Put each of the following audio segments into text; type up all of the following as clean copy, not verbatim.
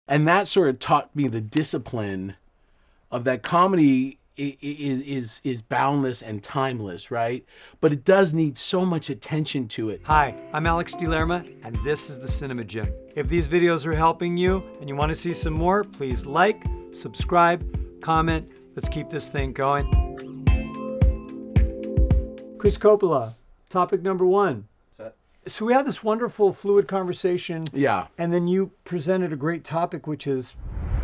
And that sort of taught me the discipline of that comedy is boundless and timeless, right? But it does need so much attention to it. Hi, I'm Alex DeLerma, and this is the Cinema Gym. If these videos are helping you and you want to see some more, please like, subscribe, comment. Let's keep this thing going. Chris Coppola, topic number 1. So we had this wonderful fluid conversation. Yeah. And then you presented a great topic, which is,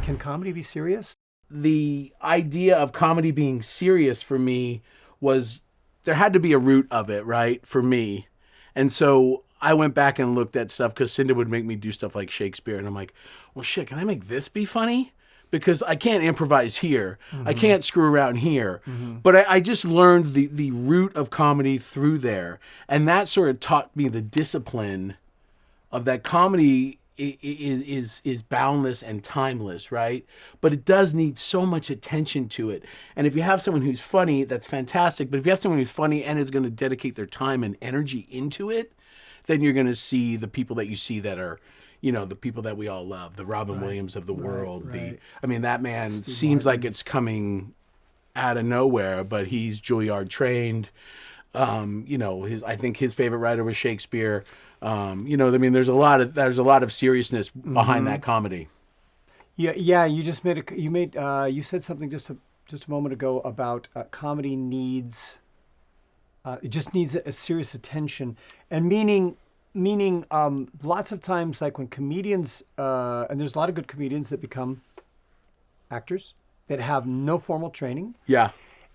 can comedy be serious? The idea of comedy being serious for me was there had to be a root of it, right? For me. And so I went back and looked at stuff because Cinda would make me do stuff like Shakespeare. And I'm like, well, shit, can I make this be funny? Because I can't improvise here. I can't screw around here. But I just learned the root of comedy through there. And that sort of taught me the discipline of that comedy is boundless and timeless, right? But it does need so much attention to it. And if you have someone who's funny, that's fantastic. But if you have someone who's funny and is going to dedicate their time and energy into it, then you're going to see the people that you see that are, you know, the people that we all love, the Robin Williams of the world. Right. I mean, that man Steve seems Martin. like it's coming out of nowhere, but he's Juilliard trained. You know, I think his favorite writer was Shakespeare. You know, I mean, there's a lot of seriousness behind that comedy. Yeah. You just you said something just a moment ago about comedy needs, it just needs a serious attention, and meaning lots of times, like when comedians, and there's a lot of good comedians that become actors that have no formal training. Yeah.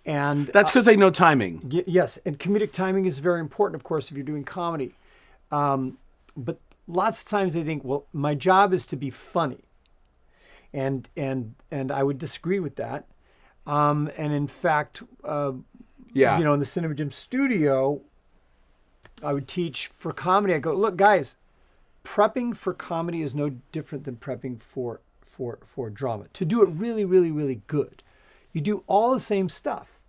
And That's because they know timing. yes, and comedic timing is very important, of course, if you're doing comedy. But lots of times they think, well, my job is to be funny, and I would disagree with that. And in fact, Yeah. you know, in the Cinema Gym studio, I would teach for comedy. I go, look, guys, prepping for comedy is no different than prepping for drama. To do it really, really, really good, you do all the same stuff,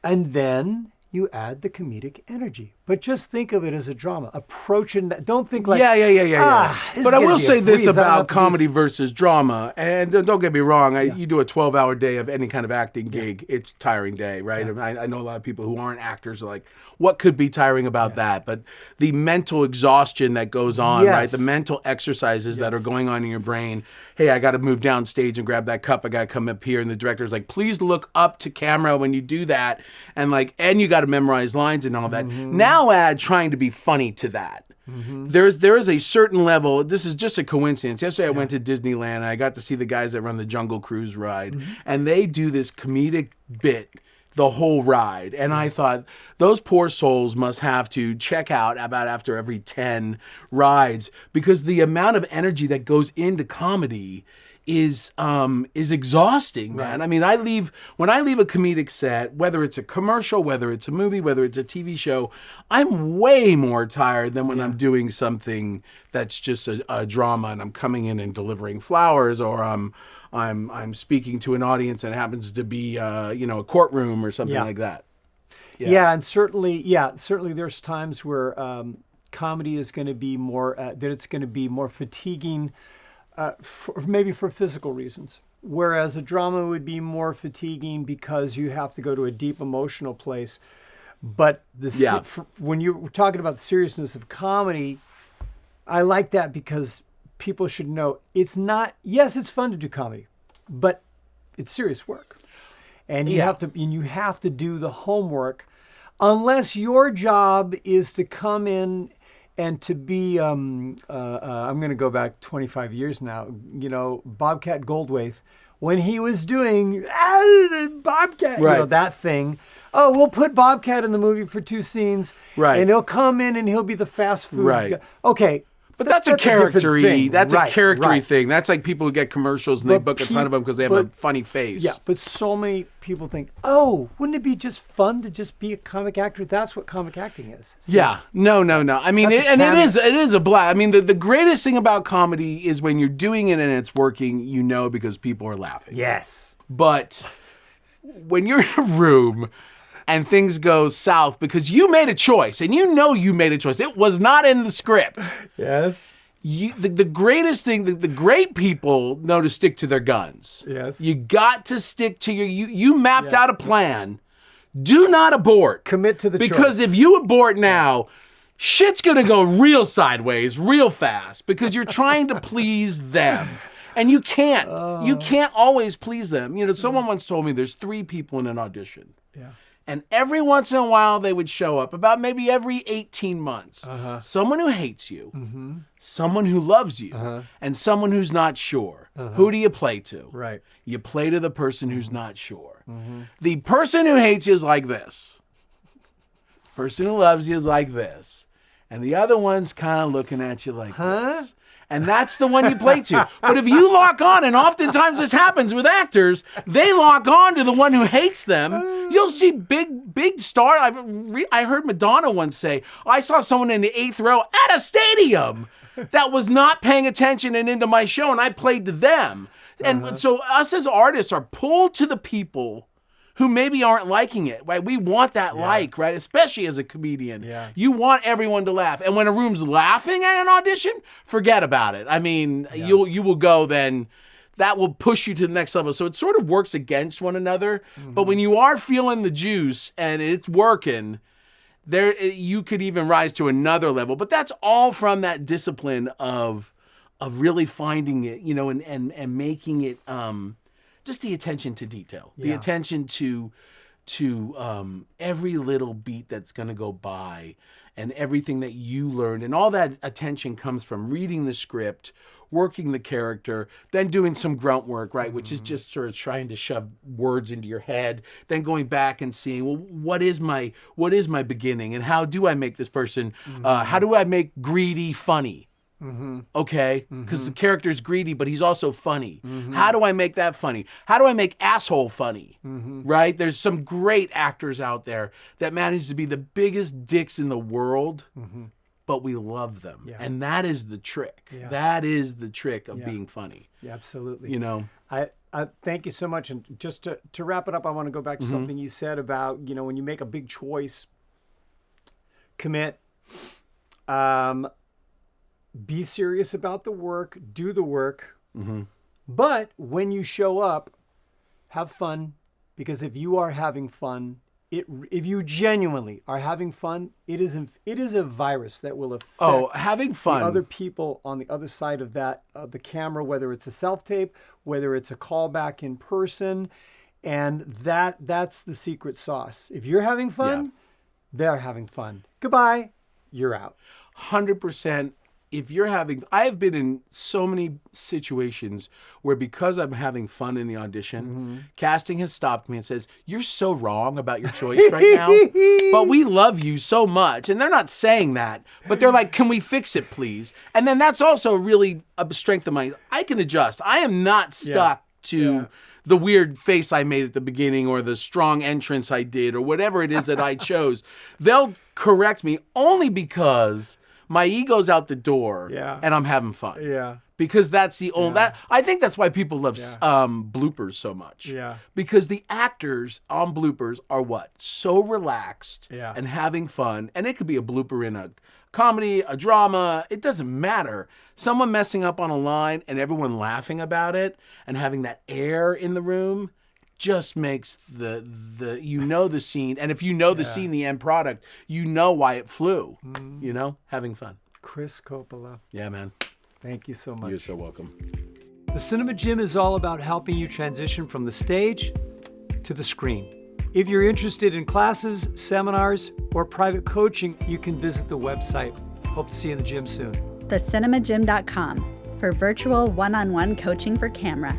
and then you add the comedic energy. But just think of it as a drama. Approaching that. Don't think like, Yeah. this is But I gonna will be a say this breeze. I don't have about to do comedy versus drama, and don't get me wrong, you do a 12-hour day of any kind of acting gig, it's a tiring day, right? Yeah. I know a lot of people who aren't actors are like, what could be tiring about that? But the mental exhaustion that goes on, right? The mental exercises that are going on in your brain. Hey, I got to move downstage and grab that cup. I got to come up here. And the director's like, please look up to camera when you do that. And you got to memorize lines and all that. Now add trying to be funny to that. There is a certain level. This is just a coincidence. Yesterday I went to Disneyland and I got to see the guys that run the Jungle Cruise ride. And they do this comedic bit the whole ride. And I thought, those poor souls must have to check out about after every 10 rides, because the amount of energy that goes into comedy is exhausting, man. Right. I mean, when I leave a comedic set, whether it's a commercial, whether it's a movie, whether it's a TV show, I'm way more tired than when I'm doing something that's just a drama and I'm coming in and delivering flowers, or I'm speaking to an audience and it happens to be a courtroom or something like that. Yeah, and certainly there's times where comedy is going to be more it's going to be more fatiguing, maybe for physical reasons, whereas a drama would be more fatiguing because you have to go to a deep emotional place. But when you're talking about the seriousness of comedy, I like that because people should know it's not. Yes, it's fun to do comedy, but it's serious work, and you have to do the homework. Unless your job is to come in and to be, I'm going to go back 25 years now. You know, Bobcat Goldthwait, when he was doing Bobcat, that thing. Oh, we'll put Bobcat in the movie for 2 scenes, and he'll come in and he'll be the fast food guy. Okay. But that's a character-y. That's a character-y thing. That's like people who get commercials and they book a ton of them because they have a funny face. Yeah, but so many people think, oh, wouldn't it be just fun to just be a comic actor? That's what comic acting is. See? Yeah. No. I mean, it is a blast. I mean, the greatest thing about comedy is when you're doing it and it's working, because people are laughing. Yes. But when you're in a room and things go south because you made a choice, and you made a choice. It was not in the script. Yes. the greatest thing, the great people know to stick to their guns. Yes. You got to stick to you mapped out a plan. Do not abort. Commit to the because choice. if you abort now, shit's going to go real sideways real fast because you're trying to please them. And you can't. You can't always please them. You know, someone once told me there's 3 people in an audition. Yeah. And every once in a while they would show up, about maybe every 18 months. Someone who hates you, someone who loves you, and someone who's not sure. Who do you play to? Right. You play to the person who's not sure. The person who hates you is like this. Person who loves you is like this. And the other one's kind of looking at you like this. And that's the one you play to. But if you lock on, and oftentimes this happens with actors, they lock on to the one who hates them. You'll see big star. I heard Madonna once say, I saw someone in the 8th row at a stadium that was not paying attention and into my show, and I played to them. And so us as artists are pulled to the people who maybe aren't liking it, right? We want that like, right? Especially as a comedian. Yeah. You want everyone to laugh. And when a room's laughing at an audition, forget about it. I mean, you will go then, that will push you to the next level. So it sort of works against one another. But when you are feeling the juice and it's working, there you could even rise to another level. But that's all from that discipline of really finding it, you know, and making it just the attention to detail, the attention to every little beat that's going to go by and everything that you learned. And all that attention comes from reading the script, working the character, then doing some grunt work, right? Which is just sort of trying to shove words into your head, then going back and seeing, well, what is my beginning and how do I make this person, how do I make greedy funny? Okay, because the character's greedy, but he's also funny. How do I make that funny? How do I make asshole funny? Right? There's some great actors out there that manage to be the biggest dicks in the world, but we love them. And that is the trick. That is the trick of being funny. Yeah, absolutely. You know? I thank you so much. And just to wrap it up, I want to go back to something you said about, you know, when you make a big choice, commit, be serious about the work, do the work. But when you show up, have fun, because if you are having fun, if you genuinely are having fun, it is a virus that will affect having fun. The other people on the other side of that, the camera, whether it's a self-tape, whether it's a callback in person, and that's the secret sauce. If you're having fun, they're having fun. Goodbye, you're out. 100%. If you're I have been in so many situations where because I'm having fun in the audition, casting has stopped me and says, you're so wrong about your choice right now, but we love you so much. And they're not saying that, but they're like, can we fix it, please? And then that's also really a strength of mine. I can adjust. I am not stuck to the weird face I made at the beginning or the strong entrance I did or whatever it is that I chose. They'll correct me only because my ego's out the door, and I'm having fun. Yeah. Because that's the only I think that's why people love bloopers so much. Yeah. Because the actors on bloopers are what? So relaxed and having fun. And it could be a blooper in a comedy, a drama, it doesn't matter. Someone messing up on a line and everyone laughing about it and having that air in the room just makes the scene, and if you know the scene, the end product, you know why it flew. You know, having fun. Chris Coppola. Yeah, man. Thank you so much. You're so welcome. The Cinema Gym is all about helping you transition from the stage to the screen. If you're interested in classes, seminars, or private coaching, you can visit the website. Hope to see you in the gym soon. TheCinemaGym.com for virtual one-on-one coaching for camera.